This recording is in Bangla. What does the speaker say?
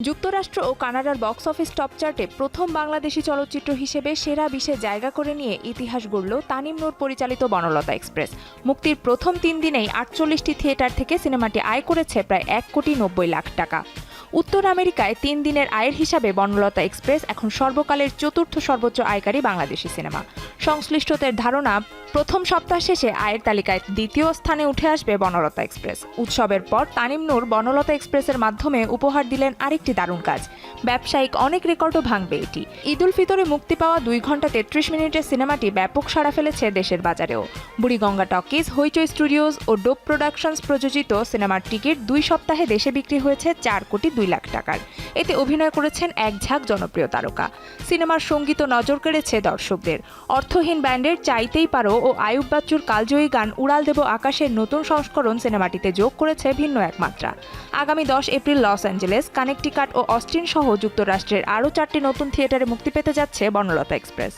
যুক্তরাষ্ট্র ও কানাডার বক্স অফিস টপ চার্টে প্রথম বাংলাদেশি চলচ্চিত্র হিসেবে সেরা 20-এ জায়গা করে নিয়ে ইতিহাস গড়ল তানিম নূর পরিচালিত বনলতা এক্সপ্রেস। মুক্তির প্রথম 3 দিনেই 48টি থিয়েটার থেকে সিনেমাটি আয় করেছে প্রায় 1,90,00,000 টাকা। উত্তর আমেরিকায় 3 দিনের আয়ের হিসাবে বনলতা এক্সপ্রেস এখন সর্বকালের চতুর্থ সর্বোচ্চ আয়কারী বাংলাদেশি সিনেমা। সংশ্লিষ্টদের ধারণা, প্রথম সপ্তাহ শেষে আয়ের তালিকায় দ্বিতীয় স্থানে উঠে আসবে বনলতা এক্সপ্রেস। উৎসবের পর তানিম নূর বনলতা এক্সপ্রেসের মাধ্যমে উপহার দিলেন আরেকটি দারুণ কাজ। ব্যবসায়িক অনেক রেকর্ডও ভাঙবে এটি। ঈদ উল ফিতরে মুক্তি পাওয়া 2 ঘন্টা 33 মিনিটের সিনেমাটি ব্যাপক সাড়া ফেলেছে দেশের বাজারেও। বুড়িগঙ্গা টকিজ, হইচই স্টুডিওজ ও ডোপ প্রোডাকশনস প্রযোজিত সিনেমার টিকিট 2 সপ্তাহে দেশে বিক্রি হয়েছে 4,02,00,000 টাকার। এতে অভিনয় করেছেন এক ঝাঁক জনপ্রিয় তারকা। সিনেমার সঙ্গীত নজর কেড়েছে দর্শকদের। অর্থহীন ব্যান্ডের চাইতেই পারো ও আয়ুব বাচ্চুর কালজয়ী গান উড়াল দেব আকাশের নতুন সংস্করণ সিনেমাটিতে যোগ করেছে ভিন্ন এক মাত্রা। আগামী 10 এপ্রিল লস অ্যাঞ্জেলেস, কানেকটিকাট ও অস্টিন সহ যুক্তরাষ্ট্রের আরও 4টি নতুন থিয়েটারে মুক্তি পেতে যাচ্ছে বনলতা এক্সপ্রেস।